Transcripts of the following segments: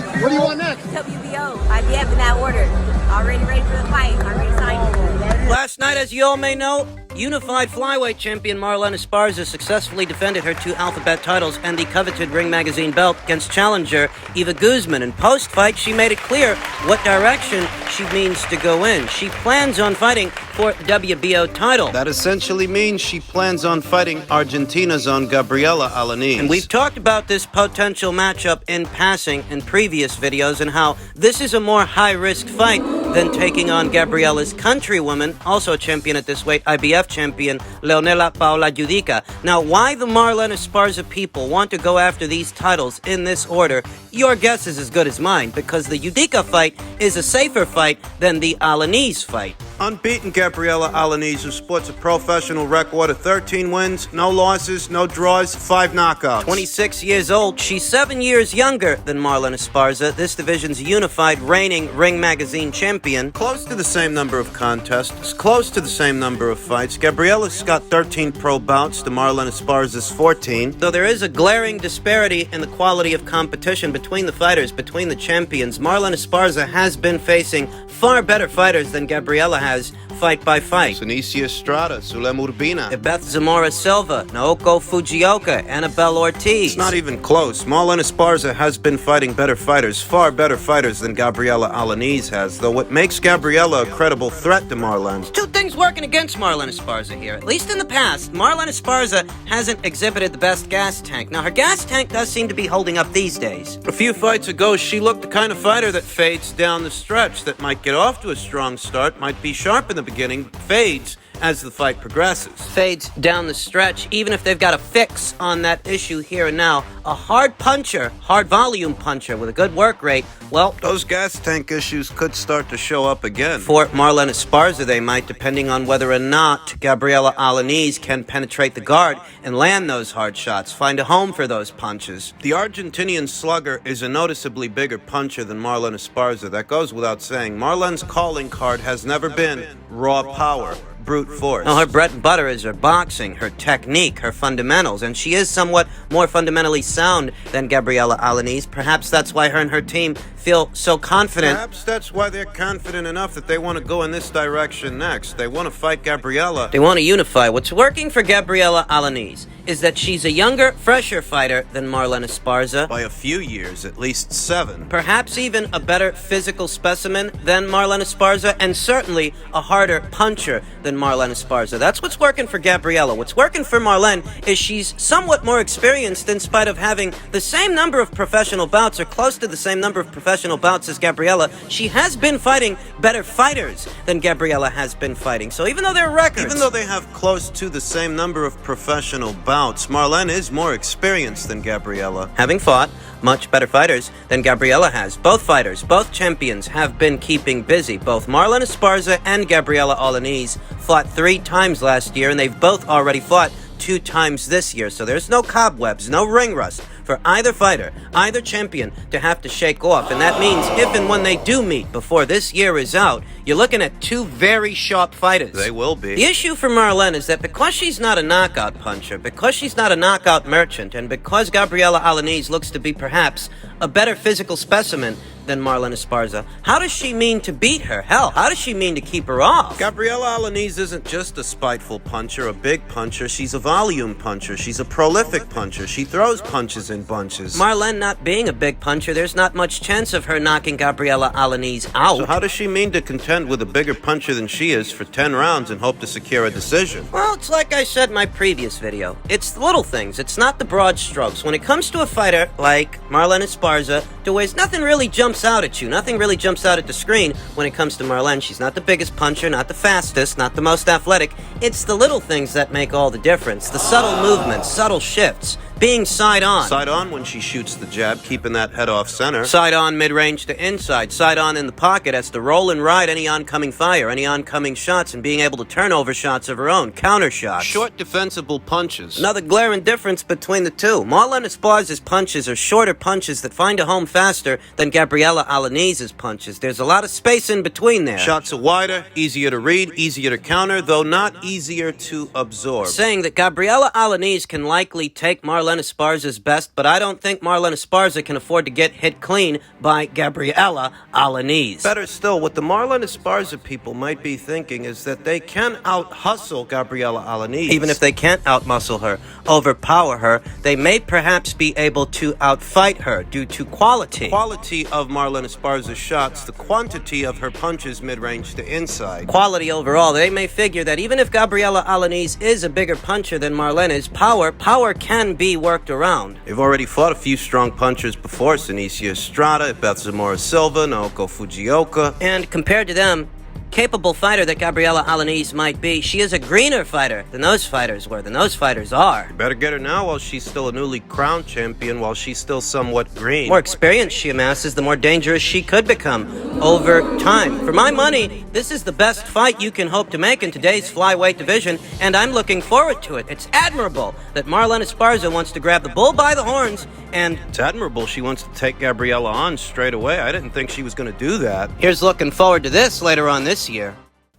What do you want next? WBO. IBF in that order. Already ready for the fight. Already signed. Last night, as you all may know, unified flyweight champion Marlen Esparza successfully defended her 2 Alphabet titles and the coveted Ring Magazine belt against challenger Eva Guzman. And post-fight, she made it clear what direction she means to go in. She plans on fighting for the WBO title. That essentially means she plans on fighting Argentina's own Gabriela Alaniz. And we've talked about this potential matchup in passing in previous videos and how this is a more high-risk fight than taking on Gabriela's countrywoman, also a champion at this weight, IBF champion, Leonela Paula Judica. Now, why the Marlen Esparza people want to go after these titles in this order, your guess is as good as mine, because the Judica fight is a safer fight than the Alaniz fight. Unbeaten Gabriela Alaniz, who sports a professional record of 13 wins, no losses, no draws, 5 knockouts. 26 years old, she's 7 years younger than Marlen Esparza, this division's unified reigning Ring Magazine champion. Close to the same number of contests, close to the same number of fights. Gabriela's got 13 pro bouts to Marlen Esparza's 14. Though there is a glaring disparity in the quality of competition between the fighters, between the champions, Marlen Esparza has been facing far better fighters than Gabriela has, fight by fight. Sinicia Estrada, Sulem Urbina, Beth Zamora Silva, Naoko Fujioka, Annabelle Ortiz. It's not even close. Marlen Esparza has been fighting better fighters, far better fighters than Gabriela Alaniz has, though what makes Gabriela a credible threat to Marlen. 2 things working against Marlen Esparza here. At least in the past, Marlen Esparza hasn't exhibited the best gas tank. Now, her gas tank does seem to be holding up these days. A few fights ago, she looked the kind of fighter that fades down the stretch, that might get off to a strong start, might be sharp in the beginning, fades as the fight progresses. Fades down the stretch, even if they've got a fix on that issue here and now. A hard puncher, hard volume puncher with a good work rate, well, those gas tank issues could start to show up again. For Marlen Esparza, they might, depending on whether or not Gabriela Alaniz can penetrate the guard and land those hard shots, find a home for those punches. The Argentinian slugger is a noticeably bigger puncher than Marlen Esparza. That goes without saying. Marlen's calling card has never been raw power, brute force. No, her bread and butter is her boxing, her technique, her fundamentals, and she is somewhat more fundamentally sound than Gabriela Alaniz. Perhaps that's why her and her team feel so confident. Perhaps that's why they're confident enough that they want to go in this direction next. They want to fight Gabriela. They want to unify. What's working for Gabriela Alaniz is that she's a younger, fresher fighter than Marlen Esparza. By a few years, at least 7. Perhaps even a better physical specimen than Marlen Esparza, and certainly a harder puncher than Marlen Esparza. That's what's working for Gabriela. What's working for Marlen is she's somewhat more experienced in spite of having the same number of professional bouts, or close to the same number of professional bouts as Gabriela. She has been fighting better fighters than Gabriela has been fighting. So even though they're records, even though they have close to the same number of professional bouts, Marlen is more experienced than Gabriela. having fought much better fighters than Gabriela has. Both fighters, both champions have been keeping busy. Both Marlen Esparza and Gabriela Alaniz fought 3 times last year, and they've both already fought 2 times this year. So there's no cobwebs, no ring rust for either fighter, either champion to have to shake off. And that means if and when they do meet before this year is out, you're looking at 2 very sharp fighters. They will be. The issue for Marlen is that because she's not a knockout puncher, because she's not a knockout merchant, and because Gabriela Alaniz looks to be perhaps a better physical specimen than Marlen Esparza, how does she mean to beat her? Hell, how does she mean to keep her off? Gabriela Alaniz isn't just a spiteful puncher, a big puncher. She's a volume puncher. She's a prolific puncher. She throws punches in bunches. Marlen not being a big puncher, there's not much chance of her knocking Gabriela Alaniz out. So how does she mean to contend with a bigger puncher than she is for 10 rounds and hope to secure a decision? Well, it's like I said in my previous video. It's the little things. It's not the broad strokes. When it comes to a fighter like Marlen Esparza, there's nothing really jumps out at you. Nothing really jumps out at the screen when it comes to Marlen. She's not the biggest puncher, not the fastest, not the most athletic. It's the little things that make all the difference. The subtle movements, subtle shifts, being side on. Side on when she shoots the jab, keeping that head off center. Side on mid-range to inside. Side on in the pocket as to roll and ride any oncoming fire, any oncoming shots, and being able to turn over shots of her own, counter shots. Short defensible punches. Another glaring difference between the two. Marlen Esparza's punches are shorter punches that find a home faster than Gabriela Alaniz's punches. There's a lot of space in between there. Shots are wider, easier to read, easier to counter, though not easier to absorb. Saying that Gabriela Alaniz can likely take Marlen Marlen Esparza's best, but I don't think Marlen Esparza can afford to get hit clean by Gabriela Alaniz. Better still, what the Marlen Esparza people might be thinking is that they can out-hustle Gabriela Alanis. Even if they can't out-muscle her, overpower her, they may perhaps be able to out-fight her due to quality. Quality of Marlen Esparza's shots, the quantity of her punches mid-range to inside. Quality overall, they may figure that even if Gabriela Alaniz is a bigger puncher than Marlen is, power can be worked around. They've already fought a few strong punchers before, Sinicia Estrada, Beth Zamora Silva, Naoko Fujioka. And compared to them, capable fighter that Gabriela Alaniz might be, she is a greener fighter than those fighters were, than those fighters are. You better get her now while she's still a newly crowned champion, while she's still somewhat green. The more experience she amasses, the more dangerous she could become over time. For my money, this is the best fight you can hope to make in today's flyweight division, and I'm looking forward to it. It's admirable that Marlen Esparza wants to grab the bull by the horns, and it's admirable she wants to take Gabriela on straight away. I didn't think she was going to do that. Here's looking forward to this later on this year.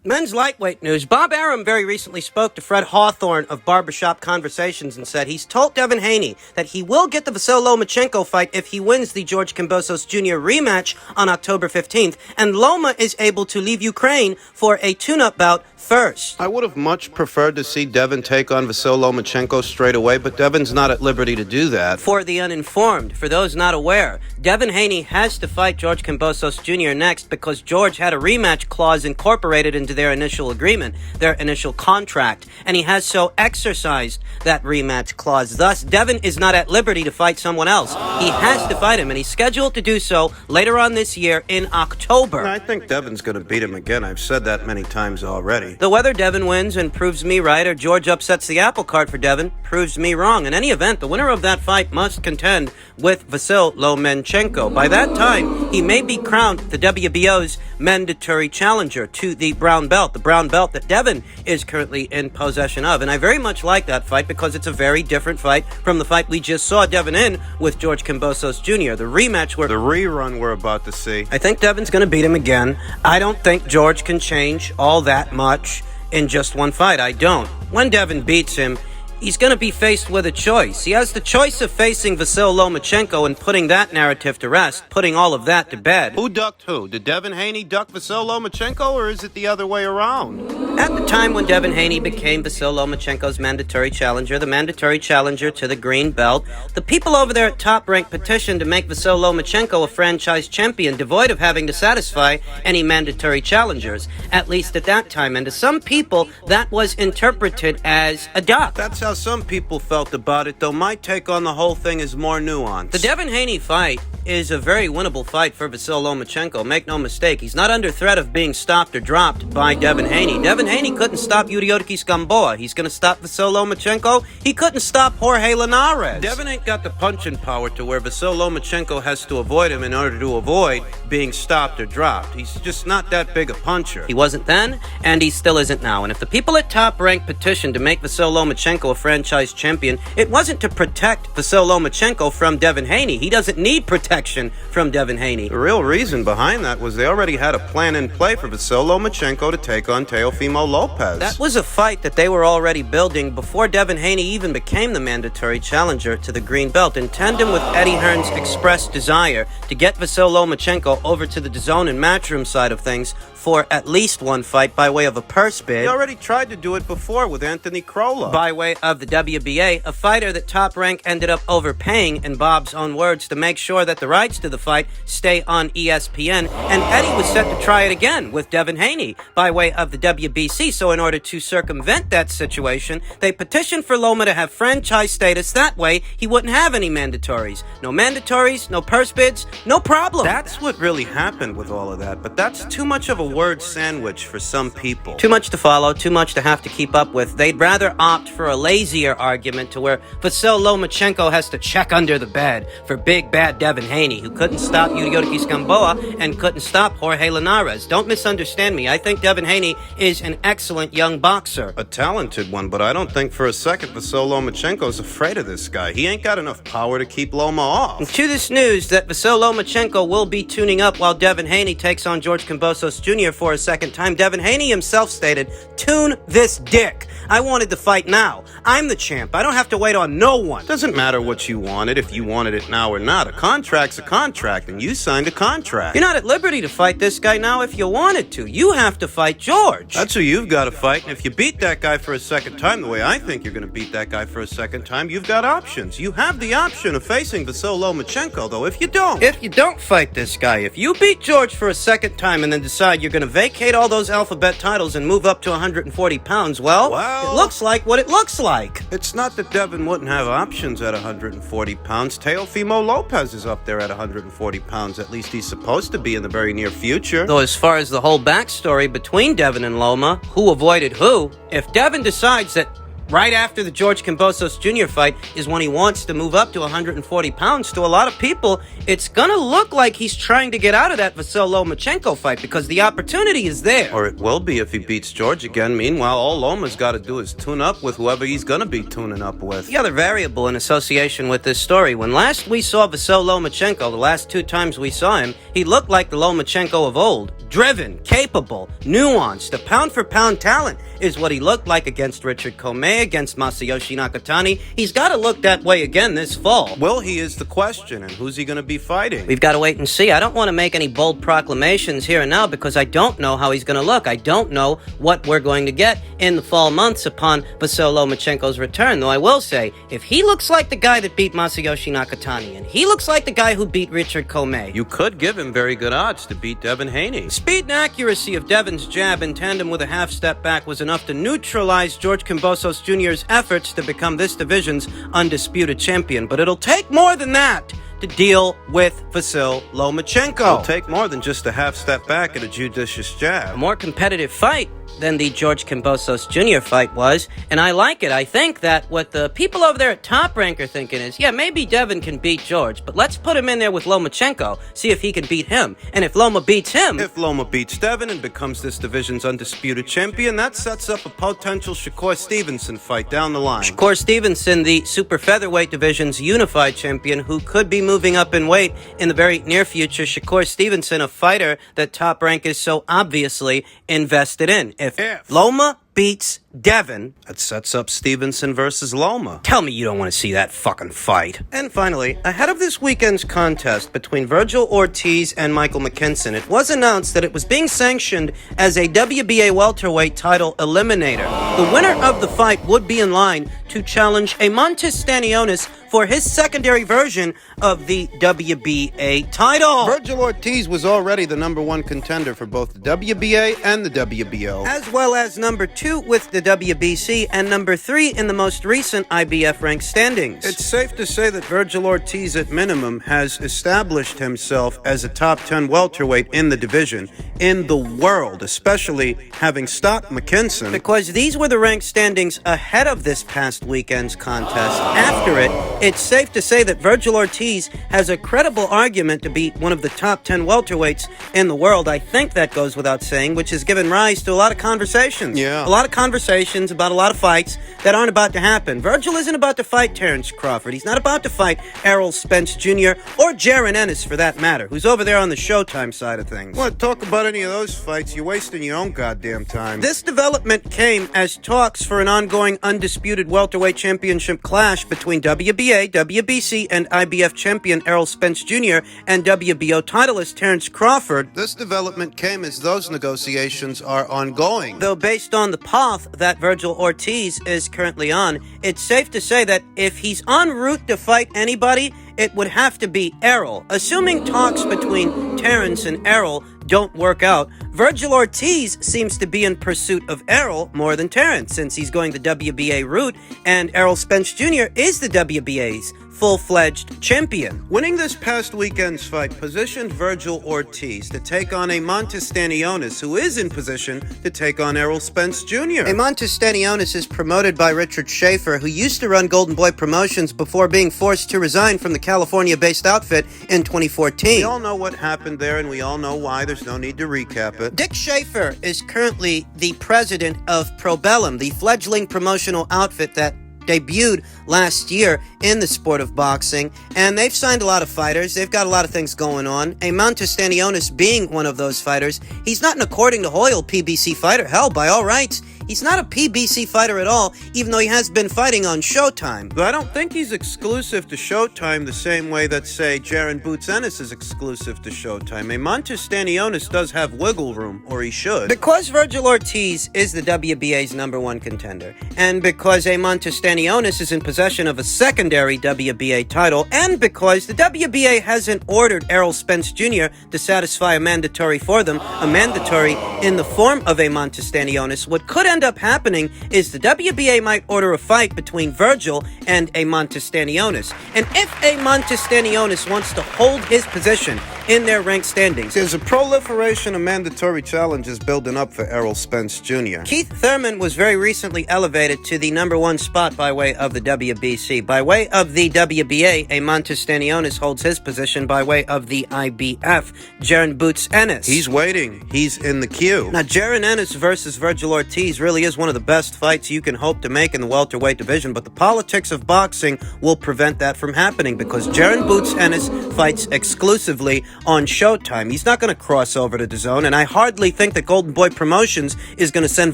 Men's lightweight news. Bob Arum very recently spoke to Fred Hawthorne of Barbershop Conversations and said he's told Devin Haney that he will get the Vasyl Lomachenko fight if he wins the George Kambosos Jr. rematch on October 15th, and Loma is able to leave Ukraine for a tune-up bout first. I would have much preferred to see Devin take on Vasyl Lomachenko straight away, but Devin's not at liberty to do that. For the uninformed, for those not aware, Devin Haney has to fight George Kambosos Jr. next because George had a rematch clause incorporated into their initial agreement, their initial contract, and he has so exercised that rematch clause. Thus, Devin is not at liberty to fight someone else. He has to fight him, and he's scheduled to do so later on this year in October. I think Devin's going to beat him again. I've said that many times already. The whether Devin wins and proves me right or George upsets the apple cart for Devin proves me wrong. In any event, the winner of that fight must contend with Vasyl Lomachenko. By that time, he may be crowned the WBO's mandatory challenger to the brown belt that Devin is currently in possession of. And I very much like that fight because it's a very different fight from the fight we just saw Devin in with George Kambosos Jr. The rematch the rerun we're about to see. I think Devin's going to beat him again. I don't think George can change all that much in just one fight. I don't. When Devin beats him, he's going to be faced with a choice. He has the choice of facing Vasyl Lomachenko and putting that narrative to rest, putting all of that to bed. Who ducked who? Did Devin Haney duck Vasyl Lomachenko, or is it the other way around? At the time when Devin Haney became Vasyl Lomachenko's mandatory challenger, the mandatory challenger to the green belt, the people over there at Top Rank petitioned to make Vasyl Lomachenko a franchise champion, devoid of having to satisfy any mandatory challengers, at least at that time. And to some people, that was interpreted as a duck. That's how some people felt about it, though my take on the whole thing is more nuanced. The Devin Haney fight is a very winnable fight for Vasyl Lomachenko. Make no mistake, he's not under threat of being stopped or dropped by Devin Haney. Devin Haney couldn't stop Yuriorkis Gamboa. He's going to stop Vasyl Lomachenko. He couldn't stop Jorge Linares. Devin ain't got the punching power to where Vasyl Lomachenko has to avoid him in order to avoid being stopped or dropped. He's just not that big a puncher. He wasn't then, and he still isn't now. And if the people at Top Rank petitioned to make Vasyl Lomachenko a franchise champion, it wasn't to protect Vasyl Lomachenko from Devin Haney. He doesn't need protection from Devin Haney. The real reason behind that was they already had a plan in play for Vasyl Lomachenko to take on Teofimo Lopez. That was a fight that they were already building before Devin Haney even became the mandatory challenger to the green belt, in tandem with Eddie Hearn's expressed desire to get Vasyl Lomachenko over to the DAZN and Matchroom side of things for at least one fight by way of a purse bid. He already tried to do it before with Anthony Crolla. By way of the WBA, a fighter that Top Rank ended up overpaying, in Bob's own words, to make sure that the rights to the fight stay on ESPN, and Eddie was set to try it again with Devin Haney by way of the WBC. So in order to circumvent that situation, they petitioned for Loma to have franchise status. That way, he wouldn't have any mandatories. No mandatories, no purse bids, no problem. That's what really happened with all of that, but that's too much of a word sandwich for some people. Too much to follow, too much to have to keep up with. They'd rather opt for a lazier argument to where Vasyl Lomachenko has to check under the bed for big bad Devin Haney, who couldn't stop Yuriorkis Gamboa and couldn't stop Jorge Linares. Don't misunderstand me. I think Devin Haney is an excellent young boxer. A talented one, but I don't think for a second Vasyl Lomachenko's afraid of this guy. He ain't got enough power to keep Loma off. And to this news that Vasyl Lomachenko will be tuning up while Devin Haney takes on George Kambosos Jr. for a second time, Devin Haney himself stated, "Tune this dick." I wanted the fight now. I'm the champ. I don't have to wait on no one. Doesn't matter what you wanted, if you wanted it now or not. A contract's a contract, and you signed a contract. You're not at liberty to fight this guy now if you wanted to. You have to fight George. That's who you've got to fight, and if you beat that guy for a second time the way I think you're going to beat that guy for a second time, you've got options. You have the option of facing Vasyl Lomachenko, though, if you don't. If you don't fight this guy, if you beat George for a second time and then decide you're going to vacate all those alphabet titles and move up to 140 pounds, well, it looks like what it looks like. It's not that Devin wouldn't have options at 140 pounds. Teofimo Lopez is up there at 140 pounds. At least he's supposed to be in the very near future. Though as far as the whole backstory between Devin and Loma, who avoided who, if Devin decides that right after the George Kambosos Jr. fight is when he wants to move up to 140 pounds, to a lot of people, it's gonna look like he's trying to get out of that Vasyl Lomachenko fight because the opportunity is there. Or it will be if he beats George again. Meanwhile, all Loma's got to do is tune up with whoever he's gonna be tuning up with. The other variable in association with this story, when last we saw Vasyl Lomachenko, the last 2 times we saw him, he looked like the Lomachenko of old. Driven, capable, nuanced, a pound-for-pound talent is what he looked like against Richard Commey, against Masayoshi Nakatani. He's got to look that way again this fall. Well, he is the question, and who's he going to be fighting? We've got to wait and see. I don't want to make any bold proclamations here and now because I don't know how he's going to look. I don't know what we're going to get in the fall months upon Vasyl Lomachenko's return, though I will say, if he looks like the guy that beat Masayoshi Nakatani, and he looks like the guy who beat Richard Commey, you could give him very good odds to beat Devin Haney. Speed and accuracy of Devin's jab in tandem with a half step back was enough to neutralize George Kambosos Jr.'s efforts to become this division's undisputed champion. But it'll take more than that to deal with Vasyl Lomachenko. It'll take more than just a half step back and a judicious jab. A more competitive fight than the George Kambosos Jr. fight was, and I like it. I think that what the people over there at Top Rank are thinking is, yeah, maybe Devin can beat George, but let's put him in there with Lomachenko, see if he can beat him. And if Loma beats him... If Loma beats Devin and becomes this division's undisputed champion, that sets up a potential Shakur Stevenson fight down the line. Shakur Stevenson, the super featherweight division's unified champion, who could be moving up in weight in the very near future. Shakur Stevenson, a fighter that Top Rank is so obviously invested in. If Loma beats Devin, that sets up Stevenson versus Loma. Tell me you don't want to see that fucking fight. And finally, ahead of this weekend's contest between Virgil Ortiz and Michael McKinson, it was announced that it was being sanctioned as a WBA welterweight title eliminator. The winner of the fight would be in line to challenge a Stanionis for his secondary version of the WBA title. Virgil Ortiz was already the #1 contender for both the WBA and the WBO, as well as #2 with the WBC and #3 in the most recent IBF ranked standings. It's safe to say that Virgil Ortiz at minimum has established himself as a top 10 welterweight in the division, in the world, especially having stopped McKinson. Because these were the ranked standings ahead of this past weekend's contest. After it, it's safe to say that Virgil Ortiz has a credible argument to be one of the top 10 welterweights in the world. I think that goes without saying, which has given rise to a lot of conversations. Yeah. A lot of conversations about a lot of fights that aren't about to happen. Virgil isn't about to fight Terrence Crawford. He's not about to fight Errol Spence Jr. or Jaron Ennis, for that matter, who's over there on the Showtime side of things. What? Talk about any of those fights. You're wasting your own goddamn time. This development came as talks for an ongoing undisputed welterweight championship clash between WBA, WBC, and IBF champion Errol Spence Jr. and WBO titleist Terrence Crawford. This development came as those negotiations are ongoing. Though based on the path that Virgil Ortiz is currently on, it's safe to say that if he's en route to fight anybody, it would have to be Errol. Assuming talks between Terrence and Errol don't work out, Virgil Ortiz seems to be in pursuit of Errol more than Terrence, since he's going the WBA route, and Errol Spence Jr. is the WBA's full-fledged champion. Winning this past weekend's fight positioned Virgil Ortiz to take on a Stanionis, who is in position to take on Errol Spence Jr. Stanionis is promoted by Richard Schaefer, who used to run Golden Boy Promotions before being forced to resign from the California-based outfit in 2014. We all know what happened there, and we all know why. There's no need to recap it. Dick Schaefer is currently the president of Probellum, the fledgling promotional outfit that debuted last year in the sport of boxing, and they've signed a lot of fighters. They've got a lot of things going on. A Stanionis being one of those fighters. He's not an according to Hoyle PBC fighter. Hell, by all rights, He's not a PBC fighter at all, even though he has been fighting on Showtime. But I don't think he's exclusive to Showtime the same way that, say, Jaron Boots Ennis is exclusive to Showtime. A Montes Stanionis does have wiggle room, or he should. Because Virgil Ortiz is the WBA's #1 contender, and because a Montes Stanionis is in possession of a secondary WBA title, and because the WBA hasn't ordered Errol Spence Jr. to satisfy a mandatory for them, a mandatory in the form of a Montes Stanionis, what could end up happening is the WBA might order a fight between Virgil and a Montes Stanionis. And if a Montes Stanionis wants to hold his position in their ranked standings, There's a proliferation of mandatory challenges building up for Errol Spence Jr. Keith Thurman was very recently elevated to the #1 spot by way of the WBC. By way of the WBA, a Montes Stanionis holds his position by way of the IBF. Jaron Boots Ennis. He's waiting. He's in the queue. Now, Jaron Ennis versus Virgil Ortiz really is one of the best fights you can hope to make in the welterweight division, but the politics of boxing will prevent that from happening because Jaron Boots Ennis fights exclusively on Showtime. He's not going to cross over to DAZN, and I hardly think that Golden Boy Promotions is going to send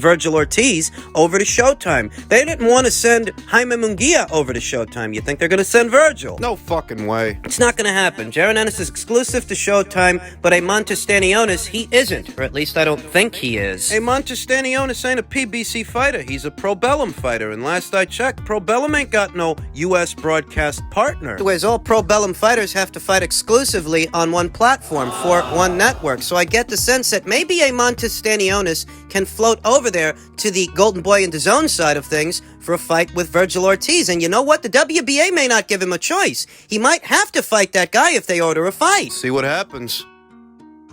Virgil Ortiz over to Showtime. They didn't want to send Jaime Munguia over to Showtime. You think they're going to send Virgil? No fucking way. It's not going to happen. Jaron Ennis is exclusive to Showtime, but a Montes Stanionis, he isn't, or at least I don't think he is. Hey, Montes Stanionis ain't a PBC fighter. He's a Probellum fighter, and last I checked, Probellum ain't got no U.S. broadcast partner. Whereas all Probellum fighters have to fight exclusively on one platform for one network, so I get the sense that maybe a Montes Stanionis can float over there to the Golden Boy and DAZN side of things for a fight with Virgil Ortiz. And you know what? The WBA may not give him a choice. He might have to fight that guy if they order a fight. See what happens.